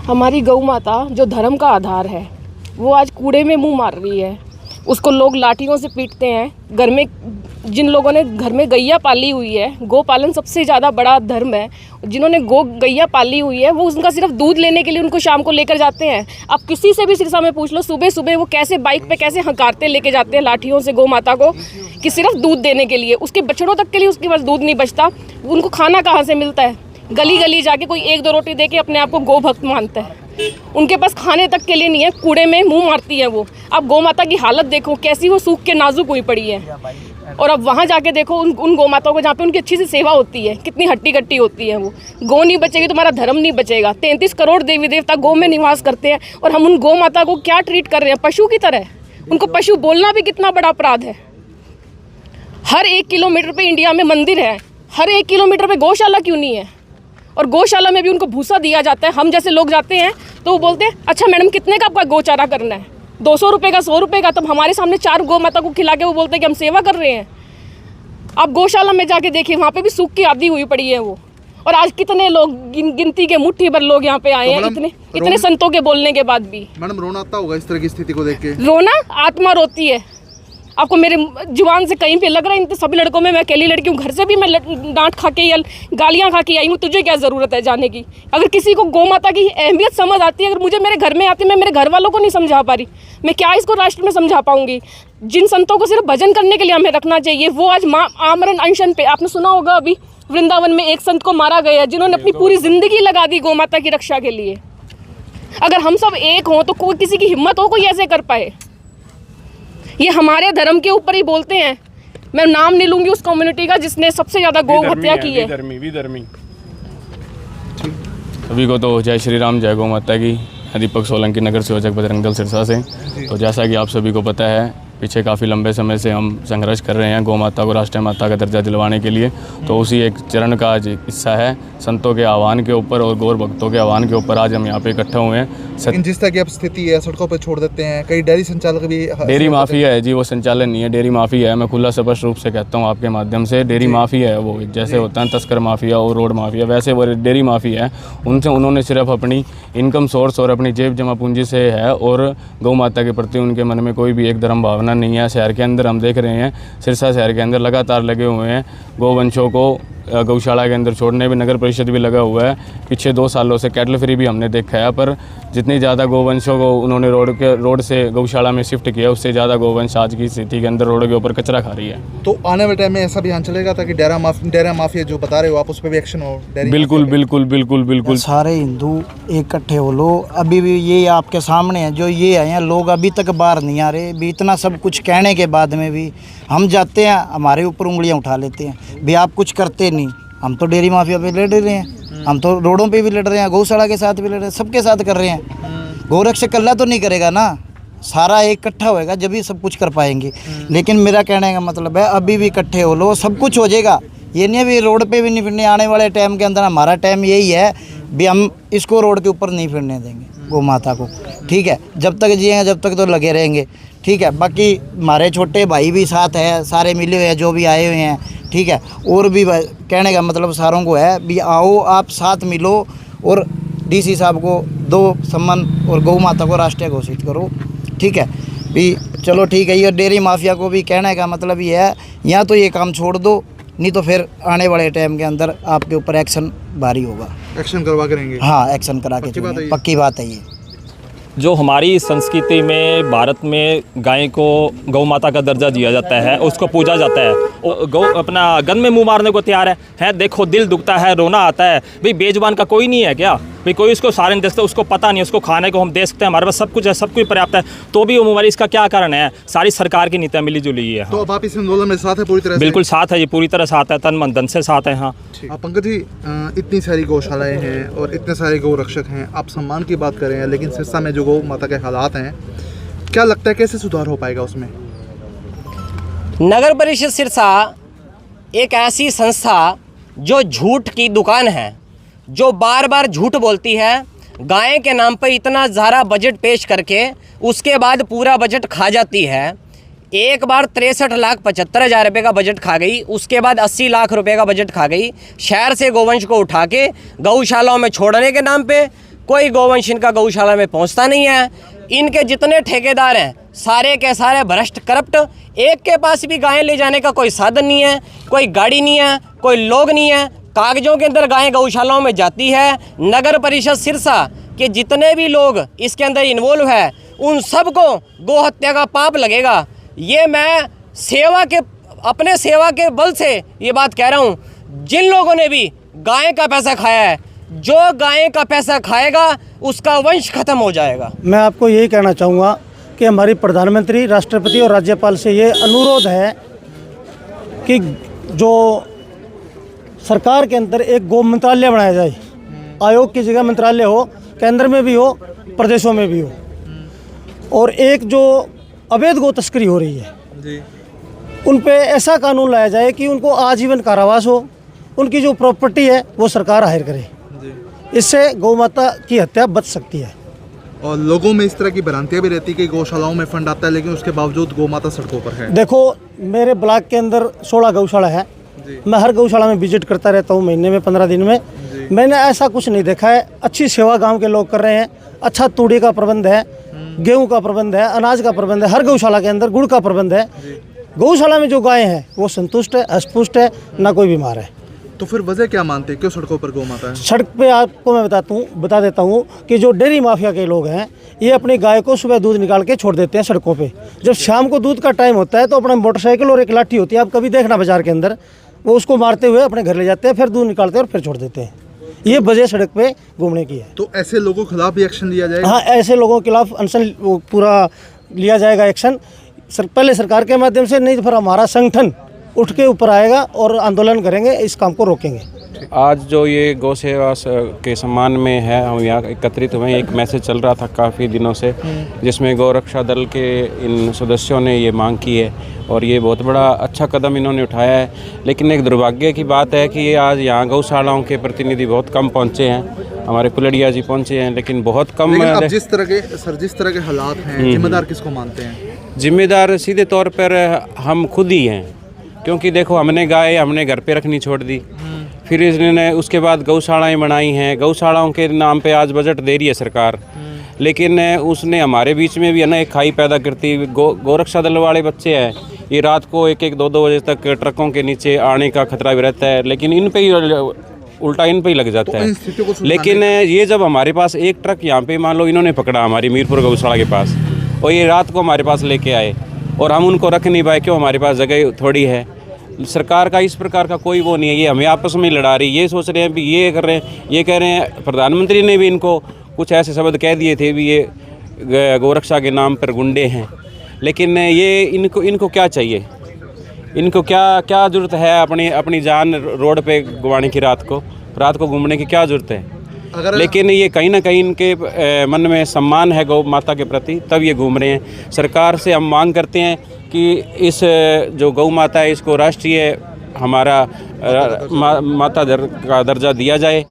हमारी गौ माता जो धर्म का आधार है वो आज कूड़े में मुंह मार रही है। उसको लोग लाठियों से पीटते हैं। घर में जिन लोगों ने घर में गैया पाली हुई है, गौ पालन सबसे ज़्यादा बड़ा धर्म है। जिन्होंने गैया पाली हुई है वो उनका सिर्फ दूध लेने के लिए उनको शाम को लेकर जाते हैं। आप किसी से भी सिरसा में पूछ लो, सुबह सुबह वो कैसे बाइक पे कैसे हंकारते लेके जाते हैं लाठियों से गौ माता को, कि सिर्फ दूध देने के लिए। उसके बछड़ों तक के लिए उसके पास दूध नहीं बचता। उनको खाना कहाँ से मिलता है? गली गली जाके कोई एक दो रोटी दे के अपने आप को गौ भक्त मानता है। उनके पास खाने तक के लिए नहीं है, कूड़े में मुंह मारती है वो। अब गौ माता की हालत देखो कैसी वो सूख के नाजुक हुई पड़ी है। और अब वहाँ जाके देखो उन गौ माताओं को जहाँ पे उनकी अच्छी सी सेवा होती है, कितनी हट्टी कट्टी होती है वो। गौ नहीं बचेगी तो हमारा धर्म नहीं बचेगा। 33 करोड़ देवी देवता गौ में निवास करते हैं और हम उन गौ माता को क्या ट्रीट कर रहे हैं? पशु की तरह। उनको पशु बोलना भी कितना बड़ा अपराध है। हर 1 किलोमीटर पे इंडिया में मंदिर है, हर 1 किलोमीटर पे गौशाला क्यों नहीं है? और गौशाला में भी उनको भूसा दिया जाता है। हम जैसे लोग जाते हैं तो वो बोलते हैं अच्छा मैडम कितने का आपका गौचारा करना है? 200 रुपये का, 100 रुपये का। तब हमारे सामने 4 गौ माता को खिला के वो बोलते हैं कि हम सेवा कर रहे हैं। आप गौशाला में जाके देखिए, वहाँ पे भी सूख की आदी हुई पड़ी है वो। और आज कितने लोग गिनती के मुट्ठी भर लोग यहाँ पे आए हैं, इतने संतों के बोलने के बाद भी। मैडम रोना आता होगा इस तरह की स्थिति को देख के? रोना, आत्मा रोती है। आपको मेरे जुबान से कहीं पे लग रहा है इन सभी लड़कों में मैं अकेली लड़की हूँ? घर से भी मैं डांट खा के या गालियाँ खा के आई हूँ। तुझे क्या ज़रूरत है जाने की? अगर किसी को गौ माता की अहमियत समझ आती है, अगर मुझे मेरे घर में आती, मैं मेरे घर वालों को नहीं समझा पा रही, मैं क्या इसको राष्ट्र में समझा पाऊंगी? जिन संतों को सिर्फ भजन करने के लिए हमें रखना चाहिए, वो आज आमरण अनशन पे। आपने सुना होगा अभी वृंदावन में एक संत को मारा गया जिन्होंने अपनी पूरी जिंदगी लगा दी गौ माता की रक्षा के लिए। अगर हम सब एक हों तो कोई किसी की हिम्मत हो कोई ऐसे कर पाए? ये हमारे धर्म के ऊपर ही बोलते हैं। मैं नाम नहीं लूंगी उस कम्युनिटी का जिसने सबसे ज्यादा गौ हत्या की है। सभी को तो जय श्री राम, जय गौ माता की। दीपक सोलंकी, नगर सेवक बजरंग दल सिरसा से। तो जैसा कि आप सभी को पता है, पीछे काफ़ी लंबे समय से हम संघर्ष कर रहे हैं गौ माता को राष्ट्रीय माता का दर्जा दिलवाने के लिए। तो उसी एक चरण का आज हिस्सा है। संतों के आह्वान के ऊपर और गौर भक्तों के आह्वान के ऊपर आज हम यहाँ पे इकट्ठा हुए हैं। लेकिन जिस तरह की अब स्थिति है, सड़कों पर छोड़ देते हैं, कई डेयरी संचालक भी। डेयरी माफिया है जी, वो संचालन नहीं है, डेयरी माफिया है। मैं खुला स्पष्ट रूप से कहता हूँ आपके माध्यम से, डेयरी माफिया है वो। जैसे होता है तस्कर माफिया और रोड माफिया, वैसे वो डेयरी माफिया है। उनसे उन्होंने सिर्फ अपनी इनकम सोर्स और अपनी जेब जमा पूंजी से है, और गौ माता के प्रति उनके मन में कोई भी एक धर्म भावना नहीं है। शहर के अंदर हम देख रहे हैं, सिरसा शहर के अंदर लगातार लगे हुए हैं गौवंशों को गौशाला के अंदर छोड़ने भी। नगर परिषद भी लगा हुआ है। पिछले 2 सालों से कैटल फ्री भी हमने देखा है, पर जितनी ज़्यादा गौवंशों को उन्होंने रोड से गौशाला में शिफ्ट किया, उससे ज़्यादा गौवंश आज की स्थिति के अंदर रोड के ऊपर कचरा खा रही है। तो आने वाले टाइम में ऐसा अभियान चलेगा ताकि डेरा माफिया जो बता रहे हो आप, उस पर भी एक्शन हो? बिल्कुल बिल्कुल बिल्कुल बिल्कुल। सारे हिंदू इकट्ठे हो लो। अभी भी ये आपके सामने है, जो ये आए हैं लोग अभी तक बाहर नहीं आ रहे। भी इतना सब कुछ कहने के बाद में भी हम जाते हैं, हमारे ऊपर उंगलियां उठा लेते हैं। भी आप कुछ करते नहीं। हम तो डेयरी माफिया पे लड़ रहे हैं, हम तो रोडों पे भी लड़ रहे हैं, गौशाला के साथ भी लड़ रहे हैं, सबके साथ कर रहे हैं। गौरक्षक कल्ला तो नहीं करेगा ना, सारा एक इकट्ठा होएगा जब भी सब कुछ कर पाएंगे। लेकिन मेरा कहने का मतलब है अभी भी इकट्ठे हो लो, सब कुछ हो जाएगा। ये नहीं अभी रोड पे भी नहीं फिरने। आने वाले टाइम के अंदर हमारा टाइम यही है भी हम इसको रोड के ऊपर नहीं फिरने देंगे गौ माता को, ठीक है? जब तक जिएंगे जब तक तो लगे रहेंगे, ठीक है? बाकी हमारे छोटे भाई भी साथ है, सारे मिले हुए हैं जो भी आए हुए हैं, ठीक है? और भी कहने का मतलब सारों को है भी आओ आप साथ मिलो और डीसी साहब को दो सम्मान और गौ माता को राष्ट्रीय घोषित करो, ठीक है? भी चलो ठीक है। ये डेयरी माफिया को भी कहने का मतलब ये है, या तो ये काम छोड़ दो, नहीं तो फिर आने वाले टाइम के अंदर आपके ऊपर एक्शन भारी होगा। एक्शन करवा करेंगे? हाँ, एक्शन करा के पक्की बात है ये। जो हमारी संस्कृति में भारत में गाय को गौ माता का दर्जा दिया जाता है, उसको पूजा जाता है। गौ अपना गन में मुंह मारने को तैयार है। देखो दिल दुखता है, रोना आता है। भाई बेजुबान का कोई नहीं है क्या? भाई कोई उसको सारे नहीं दे सकते, उसको पता नहीं, उसको खाने को हम दे सकते हैं, हमारे पास सब कुछ है, सब कुछ पर्याप्त है, तो भी वो मुंह मारी। इसका क्या कारण है? सारी सरकार की नीतियाँ मिली जुली है। तो अब आप इस आंदोलन में साथ है पूरी तरह से? बिल्कुल साथ है, ये पूरी तरह साथ है, तन मन धन से साथ है। हाँ पंकज जी, इतनी सारी गौशालाएं हैं और इतने सारे गौ रक्षक हैं, आप सम्मान की बात कर रहे हैं, लेकिन सिरसा में जो गौ माता के हालात हैं, क्या लगता है कैसे सुधार हो पाएगा उसमें? नगर परिषद सिरसा एक ऐसी संस्था जो झूठ की दुकान है, जो बार बार झूठ बोलती है। गाय के नाम पर इतना ज़्यादा बजट पेश करके उसके बाद पूरा बजट खा जाती है। एक बार 63,75,000 रुपये का बजट खा गई, उसके बाद 80 लाख रुपए का बजट खा गई। शहर से गौवंश को उठा के गौशालाओं में छोड़ने के नाम पे कोई गोवंश इनका गौशाला में पहुंचता नहीं है। इनके जितने ठेकेदार हैं सारे के सारे भ्रष्ट करप्ट, एक के पास भी गायें ले जाने का कोई साधन नहीं है, कोई गाड़ी नहीं है, कोई लोग नहीं है। कागजों के अंदर गायें गौशालाओं में जाती है। नगर परिषद सिरसा के जितने भी लोग इसके अंदर इन्वॉल्व है उन सबको गोहत्या का पाप लगेगा। ये मैं अपने सेवा के बल से ये बात कह रहा हूँ। जिन लोगों ने भी गाय का पैसा खाया है, जो गाय का पैसा खाएगा उसका वंश खत्म हो जाएगा। मैं आपको यही कहना चाहूँगा कि हमारी प्रधानमंत्री, राष्ट्रपति और राज्यपाल से ये अनुरोध है कि जो सरकार के अंदर एक गौ मंत्रालय बनाया जाए। आयोग की जगह मंत्रालय हो, केंद्र में भी हो, प्रदेशों में भी हो। और एक जो अवैध गौ तस्करी हो रही है जी, उन पे ऐसा कानून लाया जाए कि उनको आजीवन कारावास हो। उनकी जो प्रॉपर्टी है वो सरकार हायर करे। इससे गौ माता की हत्या बच सकती है। और लोगों में इस तरह की भ्रांतियाँ भी रहती है कि गौशालाओं में फंड आता है लेकिन उसके बावजूद गौ माता सड़कों पर है। देखो, मेरे ब्लॉक के अंदर 16 गौशाला है। मैं हर गौशाला में विजिट करता रहता हूँ, महीने में 15 दिन में। मैंने ऐसा कुछ नहीं देखा है। अच्छी सेवा गांव के लोग कर रहे हैं। अच्छा तूड़ी का प्रबंध है, गेहूं का प्रबंध है, अनाज का प्रबंध है, हर गौशाला के अंदर गुड़ का प्रबंध है। गौशाला में जो गायें हैं वो संतुष्ट है, हष्टपुष्ट है, ना कोई बीमार है। तो फिर वजह क्या मानते हैं, क्यों सड़कों पर गौ माता है? सड़क पे आपको मैं बता देता हूँ कि जो डेयरी माफिया के लोग हैं ये अपनी गाय को सुबह दूध निकाल के छोड़ देते हैं सड़कों पे। जब शाम को दूध का टाइम होता है तो अपना मोटरसाइकिल और एक लाठी होती है, आप कभी देखना बाजार के अंदर, वो उसको मारते हुए अपने घर ले जाते हैं, फिर दूध निकालते हैं और फिर छोड़ देते हैं। ये वजह सड़क पे घूमने की है। तो ऐसे लोगों के खिलाफ भी एक्शन लिया जाएगा? हाँ, ऐसे लोगों के खिलाफ अनशन पूरा लिया जाएगा एक्शन। पहले सरकार के माध्यम से, नहीं तो फिर हमारा संगठन उठ के ऊपर आएगा और आंदोलन करेंगे, इस काम को रोकेंगे। आज जो ये गौ सेवा के सम्मान में है, हम यहाँ एकत्रित हुए। एक मैसेज चल रहा था काफ़ी दिनों से जिसमें गौरक्षा दल के इन सदस्यों ने ये मांग की है और ये बहुत बड़ा अच्छा कदम इन्होंने उठाया है। लेकिन एक दुर्भाग्य की बात है कि ये आज यहाँ गौशालाओं के प्रतिनिधि बहुत कम पहुँचे हैं। हमारे कुलड़िया जी पहुँचे हैं लेकिन बहुत कम। लेकिन अब जिस तरह के हालात हैं, जिम्मेदार किसको मानते हैं? जिम्मेदार सीधे तौर पर हम खुद ही हैं, क्योंकि देखो हमने गाय हमने घर पे रखनी छोड़ दी, फिर इसने उसके बाद गौशालाएं बनाई हैं। गौशालाओं के नाम पे आज बजट दे रही है सरकार, लेकिन उसने हमारे बीच में भी है ना एक खाई पैदा करती। गौरक्षा दल वाले बच्चे हैं, ये रात को 1-1, 2-2 बजे तक ट्रकों के नीचे आने का खतरा भी रहता है, लेकिन इन पे ही उल्टा इन पे ही लग जाता है। लेकिन ये जब हमारे पास एक ट्रक यहाँ पे मान लो इन्होंने पकड़ा हमारी मीरपुर गौशाला के पास, और ये रात को हमारे पास लेके आए और हम उनको रख नहीं पाए, क्यों? हमारे पास जगह थोड़ी है। सरकार का इस प्रकार का कोई वो नहीं है, ये हमें आपस में लड़ा रही। ये सोच रहे हैं भी ये कर रहे हैं, ये कह रहे हैं। प्रधानमंत्री ने भी इनको कुछ ऐसे शब्द कह दिए थे भी ये गौरक्षा के नाम पर गुंडे हैं। लेकिन ये इनको क्या चाहिए? इनको क्या ज़रूरत है अपनी जान रोड पे गंवाने की, रात को घूमने की क्या ज़रूरत है? लेकिन ये कहीं ना कहीं इनके मन में सम्मान है गौ माता के प्रति, तब ये घूम रहे हैं। सरकार से हम मांग करते हैं कि इस जो गौ माता है इसको राष्ट्रीय हमारा माता का दर्जा दिया जाए।